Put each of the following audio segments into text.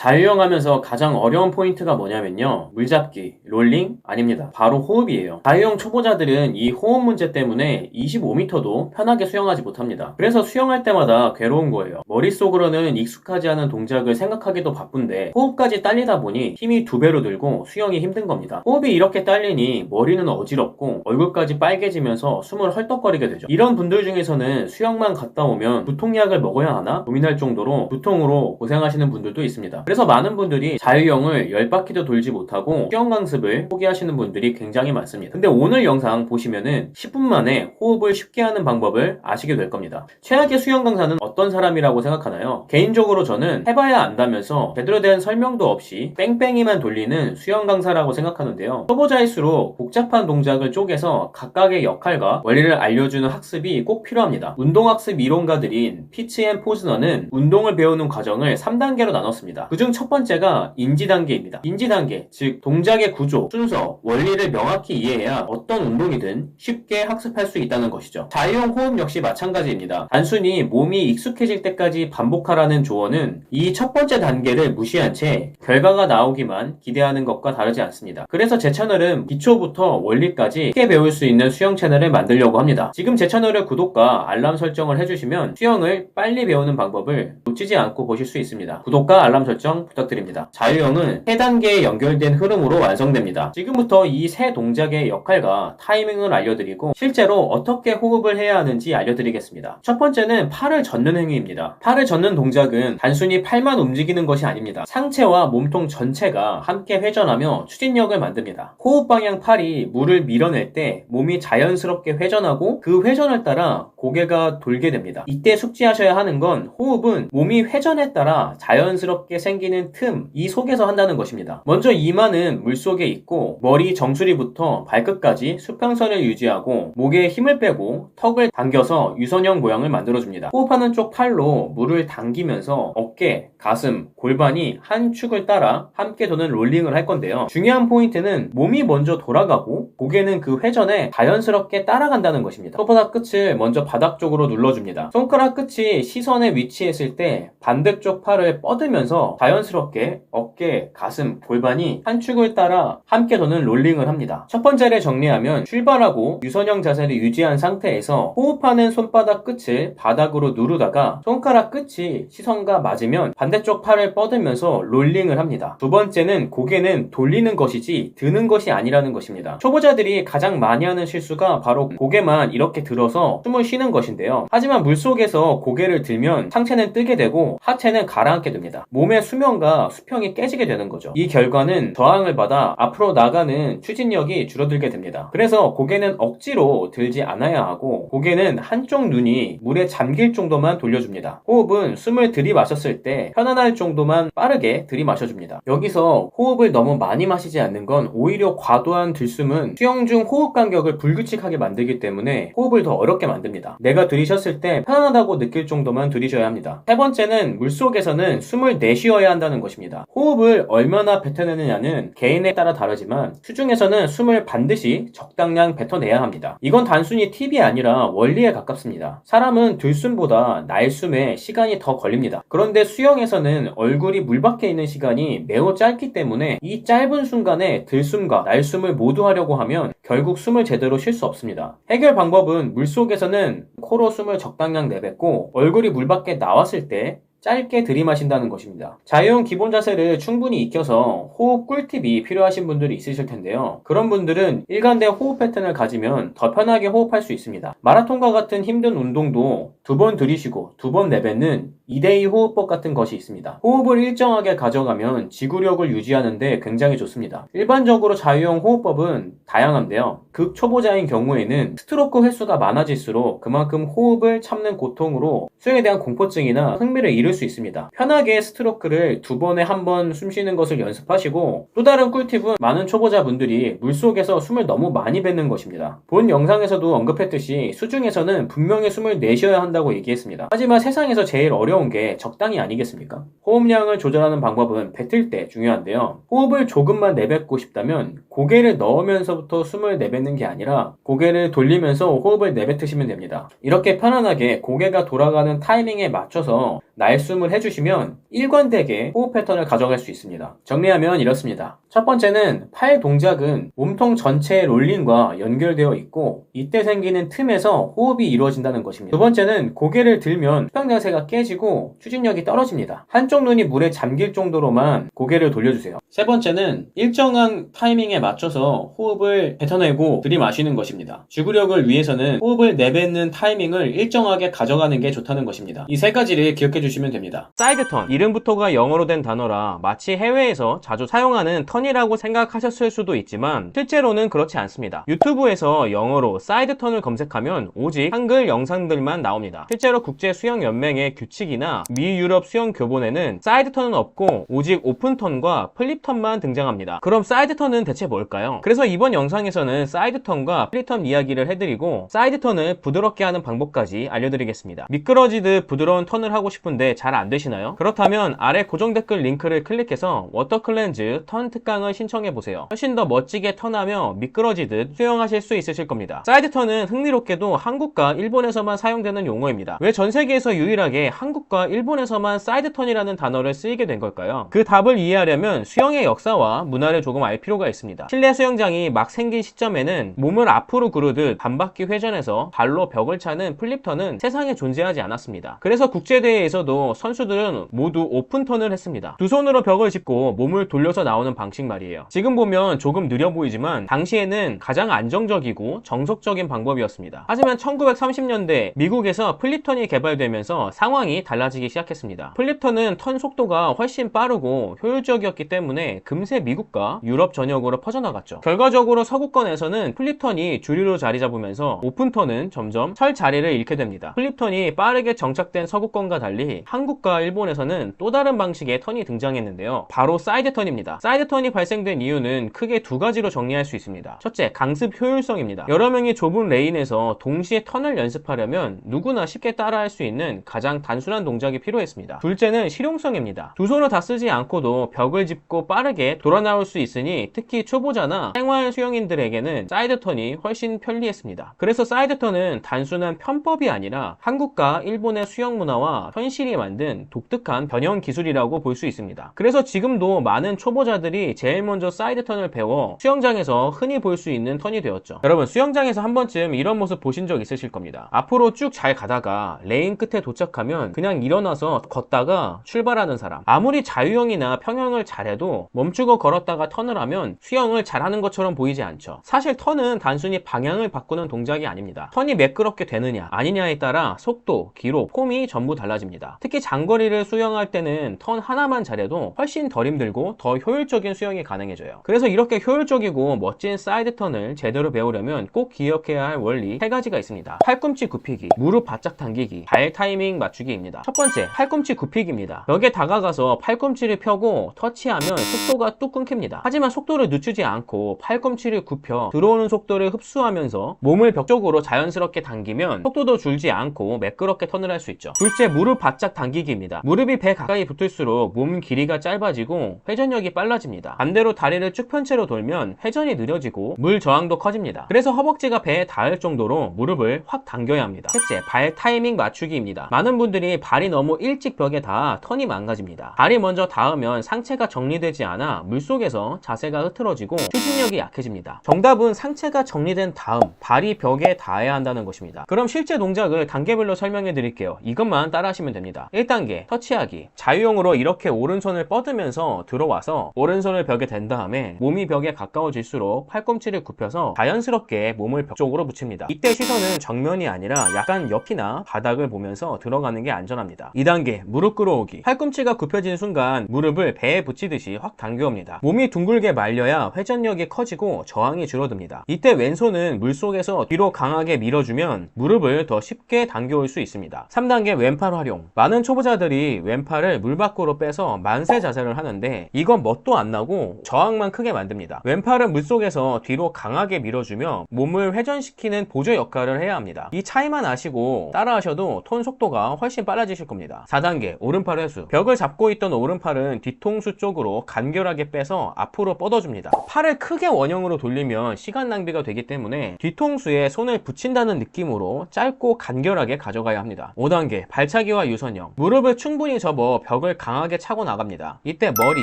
자유형 하면서 가장 어려운 포인트가 뭐냐면요. 물잡기, 롤링? 아닙니다. 바로 호흡이에요. 자유형 초보자들은 이 호흡 문제 때문에 25m도 편하게 수영하지 못합니다. 그래서 수영할 때마다 괴로운 거예요. 머릿속으로는 익숙하지 않은 동작을 생각하기도 바쁜데 호흡까지 딸리다 보니 힘이 2배로 들고 수영이 힘든 겁니다. 호흡이 이렇게 딸리니 머리는 어지럽고 얼굴까지 빨개지면서 숨을 헐떡거리게 되죠. 이런 분들 중에서는 수영만 갔다 오면 두통약을 먹어야 하나 고민할 정도로 두통으로 고생하시는 분들도 있습니다. 그래서 많은 분들이 자유형을 10바퀴도 돌지 못하고 수영 강습을 포기하시는 분들이 굉장히 많습니다. 근데 오늘 영상 보시면은 10분 만에 호흡을 쉽게 하는 방법을 아시게 될 겁니다. 최악의 수영 강사는 어떤 사람이라고 생각하나요? 개인적으로 저는 해봐야 안다면서 제대로 된 설명도 없이 뺑뺑이만 돌리는 수영 강사라고 생각하는데요. 초보자일수록 복잡한 동작을 쪼개서 각각의 역할과 원리를 알려주는 학습이 꼭 필요합니다. 운동학습 이론가들인 피츠 앤 포즈너는 운동을 배우는 과정을 3단계로 나눴습니다. 그중 첫 번째가 인지 단계입니다. 인지 단계, 즉 동작의 구조, 순서, 원리를 명확히 이해해야 어떤 운동이든 쉽게 학습할 수 있다는 것이죠. 자유형 호흡 역시 마찬가지입니다. 단순히 몸이 익숙해질 때까지 반복하라는 조언은 이 첫 번째 단계를 무시한 채 결과가 나오기만 기대하는 것과 다르지 않습니다. 그래서 제 채널은 기초부터 원리까지 쉽게 배울 수 있는 수영 채널을 만들려고 합니다. 지금 제 채널을 구독과 알람 설정을 해주시면 수영을 빨리 배우는 방법을 놓치지 않고 보실 수 있습니다. 구독과 알람 설정 부탁드립니다. 자유형은 3단계에 연결된 흐름으로 완성됩니다. 지금부터 이 세 동작의 역할과 타이밍을 알려드리고 실제로 어떻게 호흡을 해야 하는지 알려드리겠습니다. 첫 번째는 팔을 젓는 행위입니다. 팔을 젓는 동작은 단순히 팔만 움직이는 것이 아닙니다. 상체와 몸통 전체가 함께 회전하며 추진력을 만듭니다. 호흡 방향 팔이 물을 밀어낼 때 몸이 자연스럽게 회전하고 그 회전을 따라 고개가 돌게 됩니다. 이때 숙지하셔야 하는 건 호흡은 몸이 회전에 따라 자연스럽게 생기는 틈, 이 속에서 한다는 것입니다. 먼저 이마는 물속에 있고 머리 정수리부터 발끝까지 수평선을 유지하고 목에 힘을 빼고 턱을 당겨서 유선형 모양을 만들어줍니다. 호흡하는 쪽 팔로 물을 당기면서 어깨, 가슴, 골반이 한 축을 따라 함께 도는 롤링을 할 건데요. 중요한 포인트는 몸이 먼저 돌아가고 고개는 그 회전에 자연스럽게 따라간다는 것입니다. 손바닥 끝을 먼저 바닥 쪽으로 눌러줍니다. 손가락 끝이 시선에 위치했을 때 반대쪽 팔을 뻗으면서 자연스럽게 어깨, 가슴, 골반이 한 축을 따라 함께 도는 롤링을 합니다. 첫 번째를 정리하면 출발하고 유선형 자세를 유지한 상태에서 호흡하는 손바닥 끝을 바닥으로 누르다가 손가락 끝이 시선과 맞으면 반대쪽 팔을 뻗으면서 롤링을 합니다. 두 번째는 고개는 돌리는 것이지 드는 것이 아니라는 것입니다. 초보자들이 가장 많이 하는 실수가 바로 고개만 이렇게 들어서 숨을 쉬는 것인데요. 하지만 물속에서 고개를 들면 상체는 뜨게 되고 하체는 가라앉게 됩니다. 몸의 수면과 수평이 깨지게 되는 거죠. 이 결과는 저항을 받아 앞으로 나가는 추진력이 줄어들게 됩니다. 그래서 고개는 억지로 들지 않아야 하고 고개는 한쪽 눈이 물에 잠길 정도만 돌려줍니다. 호흡은 숨을 들이마셨을 때 편안할 정도만 빠르게 들이마셔줍니다. 여기서 호흡을 너무 많이 마시지 않는 건 오히려 과도한 들숨은 수영 중 호흡 간격을 불규칙하게 만들기 때문에 호흡을 더 어렵게 만듭니다. 내가 들이셨을 때 편안하다고 느낄 정도만 들이셔야 합니다. 세 번째는 물속에서는 숨을 내쉬어야 한다는 것입니다. 호흡을 얼마나 뱉어내느냐는 개인에 따라 다르지만 수중에서는 숨을 반드시 적당량 뱉어내야 합니다. 이건 단순히 팁이 아니라 원리에 가깝습니다. 사람은 들숨보다 날숨에 시간이 더 걸립니다. 그런데 수영에서는 얼굴이 물 밖에 있는 시간이 매우 짧기 때문에 이 짧은 순간에 들숨과 날숨을 모두 하려고 하면 결국 숨을 제대로 쉴 수 없습니다. 해결 방법은 물속에서는 코로 숨을 적당량 내뱉고 얼굴이 물 밖에 나왔을 때 짧게 들이마신다는 것입니다. 자유형 기본 자세를 충분히 익혀서 호흡 꿀팁이 필요하신 분들이 있으실 텐데요. 그런 분들은 일관된 호흡 패턴을 가지면 더 편하게 호흡할 수 있습니다. 마라톤과 같은 힘든 운동도 2번 들이쉬고 2번 내뱉는 2대2 호흡법 같은 것이 있습니다. 호흡을 일정하게 가져가면 지구력을 유지하는 데 굉장히 좋습니다. 일반적으로 자유형 호흡법은 다양한데요. 극초보자인 경우에는 스트로크 횟수가 많아질수록 그만큼 호흡을 참는 고통으로 수영에 대한 공포증이나 흥미를 잃을 수 있습니다. 편하게 스트로크를 2번에 1번 숨 쉬는 것을 연습하시고 또 다른 꿀팁은 많은 초보자분들이 물속에서 숨을 너무 많이 뱉는 것입니다. 본 영상에서도 언급했듯이 수중에서는 분명히 숨을 내쉬어야 한다고 얘기했습니다. 하지만 세상에서 제일 어려운 게 적당히 아니겠습니까? 호흡량을 조절하는 방법은 뱉을 때 중요한데요. 호흡을 조금만 내뱉고 싶다면 고개를 넣으면서부터 숨을 내뱉는 게 아니라 고개를 돌리면서 호흡을 내뱉으시면 됩니다. 이렇게 편안하게 고개가 돌아가는 타이밍에 맞춰서 날 말씀을 해주시면 일관되게 호흡 패턴을 가져갈 수 있습니다. 정리하면 이렇습니다. 첫 번째는 팔 동작은 몸통 전체의 롤링과 연결되어 있고 이때 생기는 틈에서 호흡이 이루어진다는 것입니다. 두 번째는 고개를 들면 수평 자세가 깨지고 추진력이 떨어집니다. 한쪽 눈이 물에 잠길 정도로만 고개를 돌려주세요. 세 번째는 일정한 타이밍에 맞춰서 호흡을 뱉어내고 들이마시는 것입니다. 주구력을 위해서는 호흡을 내뱉는 타이밍을 일정하게 가져가는 게 좋다는 것입니다. 이 세 가지를 기억해 주시면 됩니다. 사이드 턴, 이름부터가 영어로 된 단어라 마치 해외에서 자주 사용하는 턴이라고 생각하셨을 수도 있지만 실제로는 그렇지 않습니다. 유튜브에서 영어로 사이드 턴을 검색하면 오직 한글 영상들만 나옵니다. 실제로 국제수영연맹의 규칙이나 미유럽 수영 교본에는 사이드 턴은 없고 오직 오픈 턴과 플립 턴만 등장합니다. 그럼 사이드 턴은 대체 뭘까요? 그래서 이번 영상에서는 사이드 턴과 플립 턴 이야기를 해드리고 사이드 턴을 부드럽게 하는 방법까지 알려드리겠습니다. 미끄러지듯 부드러운 턴을 하고 싶은데 잘 안되시나요? 그렇다면 아래 고정 댓글 링크를 클릭해서 워터 클렌즈 턴 특강을 신청해보세요. 훨씬 더 멋지게 턴하며 미끄러지듯 수영하실 수 있으실 겁니다. 사이드 턴은 흥미롭게도 한국과 일본에서만 사용되는 용어입니다. 왜 전 세계에서 유일하게 한국과 일본에서만 사이드 턴이라는 단어를 쓰이게 된 걸까요? 그 답을 이해하려면 수영의 역사와 문화를 조금 알 필요가 있습니다. 실내 수영장이 막 생긴 시점에는 몸을 앞으로 구르듯 반바퀴 회전해서 발로 벽을 차는 플립턴은 세상에 존재하지 않았습니다. 그래서 국제대회에서도 선수들은 모두 오픈턴을 했습니다. 두 손으로 벽을 짚고 몸을 돌려서 나오는 방식 말이에요. 지금 보면 조금 느려 보이지만 당시에는 가장 안정적이고 정석적인 방법이었습니다. 하지만 1930년대 미국에서 플립턴이 개발되면서 상황이 달라지기 시작했습니다. 플립턴은 턴 속도가 훨씬 빠르고 효율적이었기 때문에 금세 미국과 유럽 전역으로 퍼져나갔죠. 결과적으로 서구권에서는 플립턴이 주류로 자리 잡으면서 오픈턴은 점점 설 자리를 잃게 됩니다. 플립턴이 빠르게 정착된 서구권과 달리 한국과 일본에서는 또 다른 방식의 턴이 등장했는데요. 바로 사이드 턴입니다. 사이드 턴이 발생된 이유는 크게 두 가지로 정리할 수 있습니다. 첫째, 강습 효율성입니다. 여러 명이 좁은 레인에서 동시에 턴을 연습하려면 누구나 쉽게 따라할 수 있는 가장 단순한 동작이 필요했습니다. 둘째는 실용성입니다. 두 손을 다 쓰지 않고도 벽을 짚고 빠르게 돌아 나올 수 있으니 특히 초보자나 생활 수영인들에게는 사이드 턴이 훨씬 편리했습니다. 그래서 사이드 턴은 단순한 편법이 아니라 한국과 일본의 수영 문화와 현실이 만든 독특한 변형 기술이라고 볼 수 있습니다. 그래서 지금도 많은 초보자들이 제일 먼저 사이드 턴을 배워 수영장에서 흔히 볼 수 있는 턴이 되었죠. 여러분, 수영장에서 한 번쯤 이런 모습 보신 적 있으실 겁니다. 앞으로 쭉 잘 가다가 레인 끝에 도착하면 그냥 일어나서 걷다가 출발하는 사람. 아무리 자유형이나 평형을 잘해도 멈추고 걸었다가 턴을 하면 수영을 잘하는 것처럼 보이지 않죠. 사실 턴은 단순히 방향을 바꾸는 동작이 아닙니다. 턴이 매끄럽게 되느냐 아니냐에 따라 속도, 기록, 폼이 전부 달라집니다. 특히 장거리를 수영할 때는 턴 하나만 잘해도 훨씬 덜 힘들고 더 효율적인 수영이 가능해져요. 그래서 이렇게 효율적이고 멋진 사이드 턴을 제대로 배우려면 꼭 기억해야 할 원리 세 가지가 있습니다. 팔꿈치 굽히기, 무릎 바짝 당기기, 발 타이밍 맞추기입니다. 첫 번째, 팔꿈치 굽히기입니다. 벽에 다가가서 팔꿈치를 펴고 터치하면 속도가 뚝 끊깁니다. 하지만 속도를 늦추지 않고 팔꿈치를 굽혀 들어오는 속도를 흡수하면서 몸을 벽 쪽으로 자연스럽게 당기면 속도도 줄지 않고 매끄럽게 턴을 할 수 있죠. 둘째, 무릎 바짝 당기기입니다. 무릎이 배 가까이 붙을수록 몸 길이가 짧아지고 회전력이 빨라집니다. 반대로 다리를 쭉 편 채로 돌면 회전이 느려지고 물 저항도 커집니다. 그래서 허벅지가 배에 닿을 정도로 무릎을 확 당겨야 합니다. 셋째, 발 타이밍 맞추기입니다. 많은 분들이 발이 너무 일찍 벽에 닿아 턴이 망가집니다. 발이 먼저 닿으면 상체가 정리되지 않아 물속에서 자세가 흐트러지고 추진력이 약해집니다. 정답은 상체가 정리된 다음 발이 벽에 닿아야 한다는 것입니다. 그럼 실제 동작을 단계별로 설명해 드릴게요. 이것만 따라 하시면 됩니다. 1단계, 터치하기. 자유형으로 이렇게 오른손을 뻗으면서 들어와서 오른손을 벽에 댄 다음에 몸이 벽에 가까워질수록 팔꿈치를 굽혀서 자연스럽게 몸을 벽 쪽으로 붙입니다. 이때 시선은 정면이 아니라 약간 옆이나 바닥을 보면서 들어가는 게 안전합니다. 2단계, 무릎 끌어오기. 팔꿈치가 굽혀진 순간 무릎을 배에 붙이듯이 확 당겨옵니다. 몸이 둥글게 말려야 회전력이 커지고 저항이 줄어듭니다. 이때 왼손은 물속에서 뒤로 강하게 밀어주면 무릎을 더 쉽게 당겨올 수 있습니다. 3단계, 왼팔 활용. 많은 초보자들이 왼팔을 물 밖으로 빼서 만세 자세를 하는데 이건 멋도 안 나고 저항만 크게 만듭니다. 왼팔은 물속에서 뒤로 강하게 밀어주며 몸을 회전시키는 보조 역할을 해야 합니다. 이 차이만 아시고 따라하셔도 톤 속도가 훨씬 빨라지실 겁니다. 4단계, 오른팔 회수. 벽을 잡고 있던 오른팔은 뒤통수 쪽으로 간결하게 빼서 앞으로 뻗어줍니다. 팔을 크게 원형으로 돌리면 시간 낭비가 되기 때문에 뒤통수에 손을 붙인다는 느낌으로 짧고 간결하게 가져가야 합니다. 5단계, 발차기와 유선형. 수영. 무릎을 충분히 접어 벽을 강하게 차고 나갑니다. 이때 머리,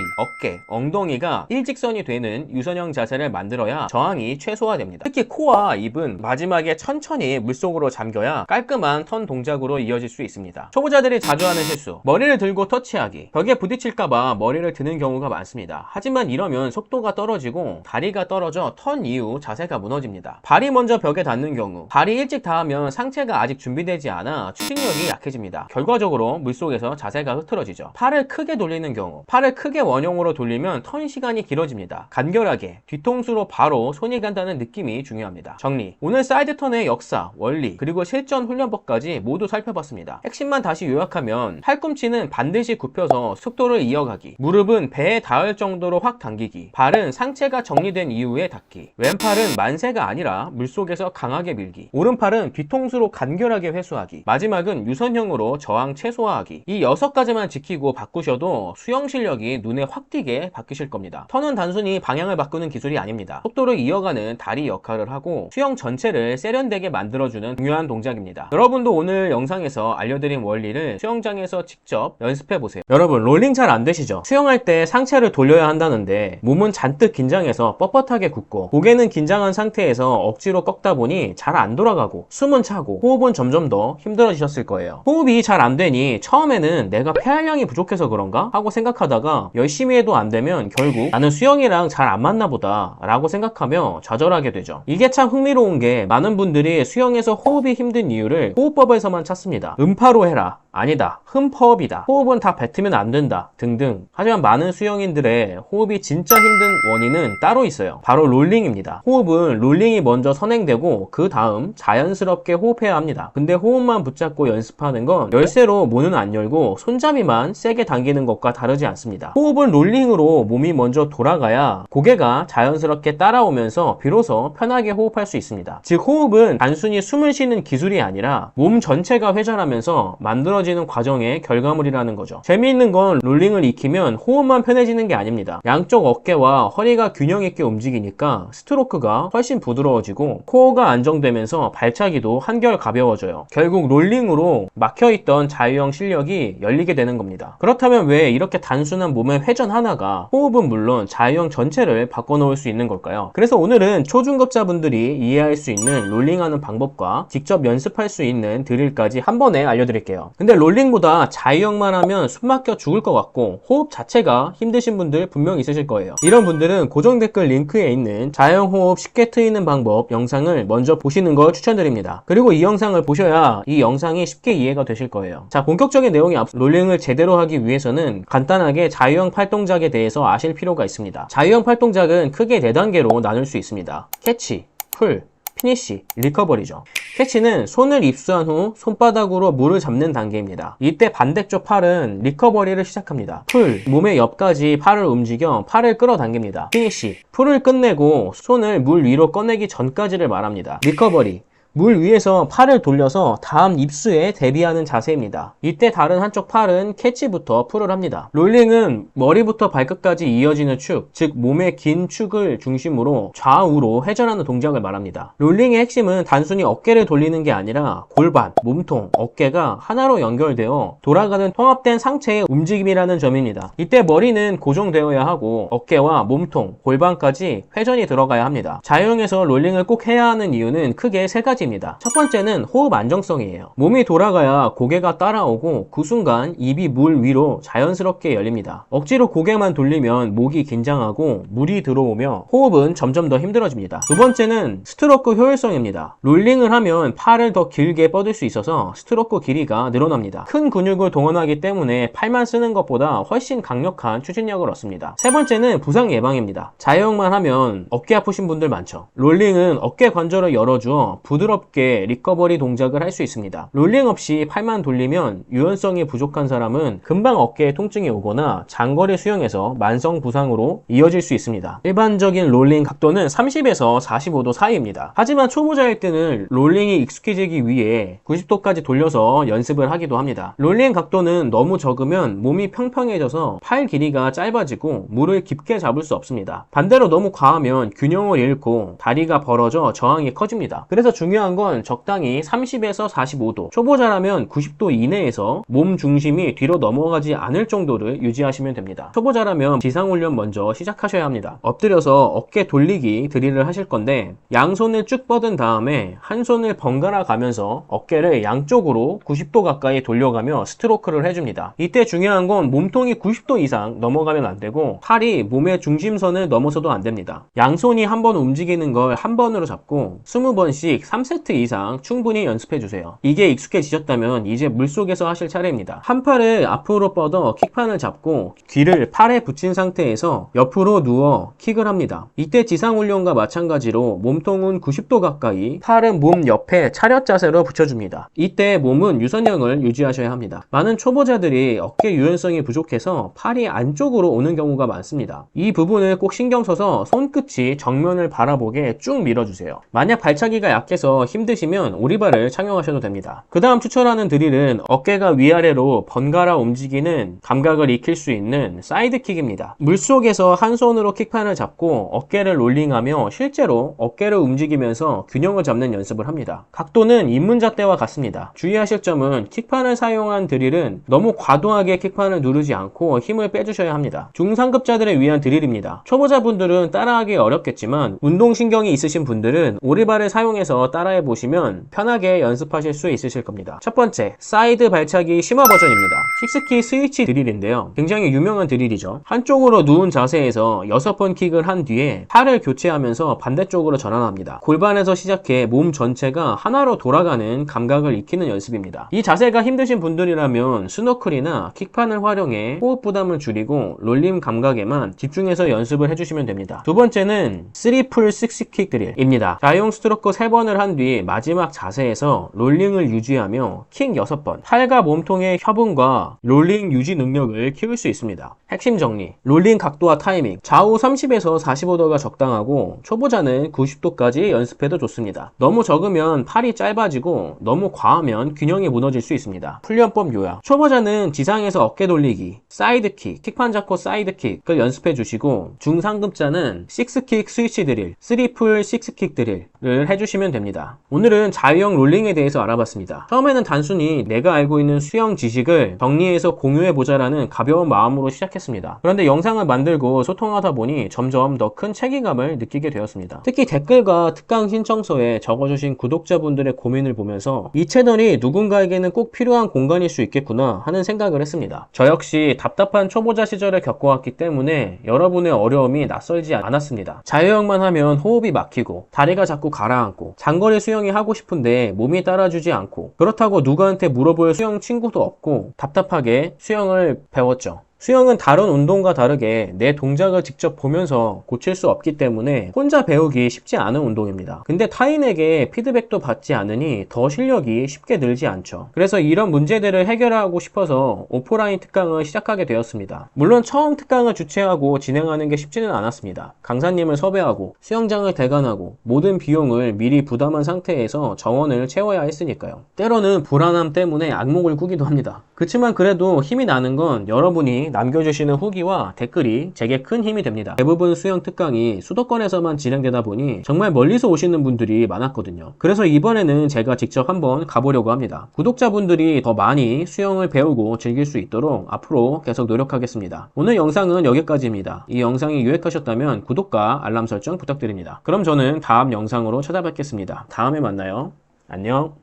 어깨, 엉덩이가 일직선이 되는 유선형 자세를 만들어야 저항이 최소화됩니다. 특히 코와 입은 마지막에 천천히 물속으로 잠겨야 깔끔한 턴 동작으로 이어질 수 있습니다. 초보자들이 자주 하는 실수, 머리를 들고 터치하기. 벽에 부딪힐까봐 머리를 드는 경우가 많습니다. 하지만 이러면 속도가 떨어지고 다리가 떨어져 턴 이후 자세가 무너집니다. 발이 먼저 벽에 닿는 경우, 발이 일찍 닿으면 상체가 아직 준비되지 않아 추진력이 약해집니다. 결과적으로 물속에서 자세가 흐트러지죠. 팔을 크게 돌리는 경우, 팔을 크게 원형으로 돌리면 턴 시간이 길어집니다. 간결하게 뒤통수로 바로 손이 간다는 느낌이 중요합니다. 정리, 오늘 사이드 턴의 역사, 원리, 그리고 실전 훈련법까지 모두 살펴봤습니다. 핵심만 다시 요약하면 팔꿈치는 반드시 굽혀서 속도를 이어가기, 무릎은 배에 닿을 정도로 확 당기기, 발은 상체가 정리된 이후에 닿기, 왼팔은 만세가 아니라 물속에서 강하게 밀기, 오른팔은 뒤통수로 간결하게 회수하기, 마지막은 유선형으로 저항 최소화하기. 이 6가지만 지키고 바꾸셔도 수영 실력이 눈에 확 띄게 바뀌실 겁니다. 턴은 단순히 방향을 바꾸는 기술이 아닙니다. 속도를 이어가는 다리 역할을 하고 수영 전체를 세련되게 만들어주는 중요한 동작입니다. 여러분도 오늘 영상에서 알려드린 원리를 수영장에서 직접 연습해보세요. 여러분, 롤링 잘 안 되시죠? 수영할 때 상체를 돌려야 한다는데 몸은 잔뜩 긴장해서 뻣뻣하게 굽고 고개는 긴장한 상태에서 억지로 꺾다 보니 잘 안 돌아가고 숨은 차고 호흡은 점점 더 힘들어지셨을 거예요. 호흡이 잘 안 되니 처음에는 내가 폐활량이 부족해서 그런가? 하고 생각하다가 열심히 해도 안 되면 결국 나는 수영이랑 잘 안 맞나 보다 라고 생각하며 좌절하게 되죠. 이게 참 흥미로운 게 많은 분들이 수영에서 호흡이 힘든 이유를 호흡법에서만 찾습니다. 음파로 해라, 아니다, 흠퍼업이다, 호흡은 다 뱉으면 안 된다 등등. 하지만 많은 수영인들의 호흡이 진짜 힘든 원인은 따로 있어요. 바로 롤링입니다. 호흡은 롤링이 먼저 선행되고 그 다음 자연스럽게 호흡해야 합니다. 근데 호흡만 붙잡고 연습하는 건 열쇠로 문은 안 열고 손잡이만 세게 당기는 것과 다르지 않습니다. 호흡은 롤링으로 몸이 먼저 돌아가야 고개가 자연스럽게 따라오면서 비로소 편하게 호흡할 수 있습니다. 즉 호흡은 단순히 숨을 쉬는 기술이 아니라 몸 전체가 회전하면서 만들어지는 과정의 결과물이라는 거죠. 재미있는 건 롤링을 익히면 호흡만 편해지는 게 아닙니다. 양쪽 어깨와 허리가 균형 있게 움직이니까 스트로크가 훨씬 부드러워지고 코어가 안정되면서 발차기도 한결 가벼워져요. 결국 롤링으로 막혀있던 자유형 실력이 열리게 되는 겁니다. 그렇다면 왜 이렇게 단순한 몸의 회전 하나가 호흡은 물론 자유형 전체를 바꿔놓을 수 있는 걸까요? 그래서 오늘은 초중급자분들이 이해할 수 있는 롤링하는 방법과 직접 연습할 수 있는 드릴까지 한 번에 알려드릴게요. 근데 롤링보다 자유형만 하면 숨 막혀 죽을 것 같고 호흡 자체가 힘드신 분들 분명 있으실 거예요. 이런 분들은 고정 댓글 링크에 있는 자유형 호흡 쉽게 트이는 방법 영상을 먼저 보시는 걸 추천드립니다. 그리고 이 영상을 보셔야 이 영상이 쉽게 이해가 되실 거예요. 자, 본격적인 내용이 앞서 롤링을 제대로 하기 위해서는 간단하게 자유형 팔동작에 대해서 아실 필요가 있습니다. 자유형 팔동작은 크게 4단계로 나눌 수 있습니다. 캐치, 풀, 피니쉬, 리커버리죠. 캐치는 손을 입수한 후 손바닥으로 물을 잡는 단계입니다. 이때 반대쪽 팔은 리커버리를 시작합니다. 풀, 몸의 옆까지 팔을 움직여 팔을 끌어당깁니다. 피니쉬, 풀을 끝내고 손을 물 위로 꺼내기 전까지를 말합니다. 리커버리, 물 위에서 팔을 돌려서 다음 입수에 대비하는 자세입니다. 이때 다른 한쪽 팔은 캐치부터 풀을 합니다. 롤링은 머리부터 발끝까지 이어지는 축, 즉 몸의 긴 축을 중심으로 좌우로 회전하는 동작을 말합니다. 롤링의 핵심은 단순히 어깨를 돌리는 게 아니라 골반, 몸통, 어깨가 하나로 연결되어 돌아가는 통합된 상체의 움직임이라는 점입니다. 이때 머리는 고정되어야 하고 어깨와 몸통, 골반까지 회전이 들어가야 합니다. 자유형에서 롤링을 꼭 해야 하는 이유는 크게 3가지 입니다. 첫 번째는 호흡 안정성이에요. 몸이 돌아가야 고개가 따라오고 그 순간 입이 물 위로 자연스럽게 열립니다. 억지로 고개만 돌리면 목이 긴장하고 물이 들어오며 호흡은 점점 더 힘들어집니다. 두 번째는 스트로크 효율성입니다. 롤링을 하면 팔을 더 길게 뻗을 수 있어서 스트로크 길이가 늘어납니다. 큰 근육을 동원하기 때문에 팔만 쓰는 것보다 훨씬 강력한 추진력을 얻습니다. 세 번째는 부상 예방입니다. 자유형만 하면 어깨 아프신 분들 많죠. 롤링은 어깨 관절을 열어주어 부드럽게 리커버리 동작을 할 수 있습니다. 롤링 없이 팔만 돌리면 유연성이 부족한 사람은 금방 어깨에 통증이 오거나 장거리 수영에서 만성 부상으로 이어질 수 있습니다. 일반적인 롤링 각도는 30에서 45도 사이입니다. 하지만 초보자일 때는 롤링이 익숙해지기 위해 90도까지 돌려서 연습을 하기도 합니다. 롤링 각도는 너무 적으면 몸이 평평해져서 팔 길이가 짧아지고 물을 깊게 잡을 수 없습니다. 반대로 너무 과하면 균형을 잃고 다리가 벌어져 저항이 커집니다. 그래서 중요한 중요한 건 적당히 30에서 45도, 초보자라면 90도 이내에서 몸 중심이 뒤로 넘어가지 않을 정도를 유지하시면 됩니다. 초보자라면 지상훈련 먼저 시작하셔야 합니다. 엎드려서 어깨 돌리기 드릴을 하실 건데 양손을 쭉 뻗은 다음에 한 손을 번갈아 가면서 어깨를 양쪽으로 90도 가까이 돌려가며 스트로크를 해줍니다. 이때 중요한 건 몸통이 90도 이상 넘어가면 안 되고 팔이 몸의 중심선을 넘어서도 안 됩니다. 양손이 한 번 움직이는 걸 한 번으로 잡고 20번씩 3세트 이상 충분히 연습해 주세요. 이게 익숙해지셨다면 이제 물속에서 하실 차례입니다. 한 팔을 앞으로 뻗어 킥판을 잡고 귀를 팔에 붙인 상태에서 옆으로 누워 킥을 합니다. 이때 지상훈련과 마찬가지로 몸통은 90도 가까이, 팔은 몸 옆에 차렷 자세로 붙여줍니다. 이때 몸은 유선형을 유지하셔야 합니다. 많은 초보자들이 어깨 유연성이 부족해서 팔이 안쪽으로 오는 경우가 많습니다. 이 부분을 꼭 신경 써서 손끝이 정면을 바라보게 쭉 밀어주세요. 만약 발차기가 약해서 힘드시면 오리발을 착용하셔도 됩니다. 그 다음 추천하는 드릴은 어깨가 위아래로 번갈아 움직이는 감각을 익힐 수 있는 사이드킥입니다. 물속에서 한 손으로 킥판을 잡고 어깨를 롤링하며 실제로 어깨를 움직이면서 균형을 잡는 연습을 합니다. 각도는 입문자 때와 같습니다. 주의하실 점은 킥판을 사용한 드릴은 너무 과도하게 킥판을 누르지 않고 힘을 빼주셔야 합니다. 중상급자들을 위한 드릴입니다. 초보자분들은 따라하기 어렵겠지만 운동신경이 있으신 분들은 오리발을 사용해서 따라해 보시면 편하게 연습하실 수 있으실 겁니다. 첫 번째, 사이드 발차기 심화 버전입니다. 식스킥 스위치 드릴인데요. 굉장히 유명한 드릴이죠. 한쪽으로 누운 자세에서 6번 킥을 한 뒤에 팔을 교체하면서 반대쪽으로 전환합니다. 골반에서 시작해 몸 전체가 하나로 돌아가는 감각을 익히는 연습입니다. 이 자세가 힘드신 분들이라면 스노클이나 킥판을 활용해 호흡 부담을 줄이고 롤림 감각에만 집중해서 연습을 해주시면 됩니다. 두 번째는 3풀 6킥 드릴입니다. 자유형 스트로크 3번을 한 뒤 마지막 자세에서 롤링을 유지하며 킥 6번, 팔과 몸통의 협응과 롤링 유지 능력을 키울 수 있습니다. 핵심 정리, 롤링 각도와 타이밍, 좌우 30에서 45도가 적당하고 초보자는 90도까지 연습해도 좋습니다. 너무 적으면 팔이 짧아지고 너무 과하면 균형이 무너질 수 있습니다. 훈련법 요약, 초보자는 지상에서 어깨 돌리기, 사이드킥, 킥판 잡고 사이드킥을 연습해 주시고 중상급자는 6킥 스위치 드릴, 3풀 6킥 드릴을 해주시면 됩니다. 오늘은 자유형 롤링에 대해서 알아봤습니다. 처음에는 단순히 내가 알고 있는 수영 지식을 정리해서 공유해보자라는 가벼운 마음으로 시작했습니다. 그런데 영상을 만들고 소통하다 보니 점점 더 큰 책임감을 느끼게 되었습니다. 특히 댓글과 특강 신청서에 적어주신 구독자분들의 고민을 보면서 이 채널이 누군가에게는 꼭 필요한 공간일 수 있겠구나 하는 생각을 했습니다. 저 역시 답답한 초보자 시절을 겪어왔기 때문에 여러분의 어려움이 낯설지 않았습니다. 자유형만 하면 호흡이 막히고 다리가 자꾸 가라앉고 장거리 수영이 하고 싶은데 몸이 따라주지 않고 그렇다고 누구한테 물어볼 수영 친구도 없고 답답하게 수영을 배웠죠. 수영은 다른 운동과 다르게 내 동작을 직접 보면서 고칠 수 없기 때문에 혼자 배우기 쉽지 않은 운동입니다. 근데 타인에게 피드백도 받지 않으니 더 실력이 쉽게 늘지 않죠. 그래서 이런 문제들을 해결하고 싶어서 오프라인 특강을 시작하게 되었습니다. 물론 처음 특강을 주최하고 진행하는 게 쉽지는 않았습니다. 강사님을 섭외하고 수영장을 대관하고 모든 비용을 미리 부담한 상태에서 정원을 채워야 했으니까요. 때로는 불안함 때문에 악몽을 꾸기도 합니다. 그렇지만 그래도 힘이 나는 건 여러분이 남겨주시는 후기와 댓글이 제게 큰 힘이 됩니다. 대부분 수영 특강이 수도권에서만 진행되다 보니 정말 멀리서 오시는 분들이 많았거든요. 그래서 이번에는 제가 직접 한번 가보려고 합니다. 구독자분들이 더 많이 수영을 배우고 즐길 수 있도록 앞으로 계속 노력하겠습니다. 오늘 영상은 여기까지입니다. 이 영상이 유익하셨다면 구독과 알람 설정 부탁드립니다. 그럼 저는 다음 영상으로 찾아뵙겠습니다. 다음에 만나요. 안녕.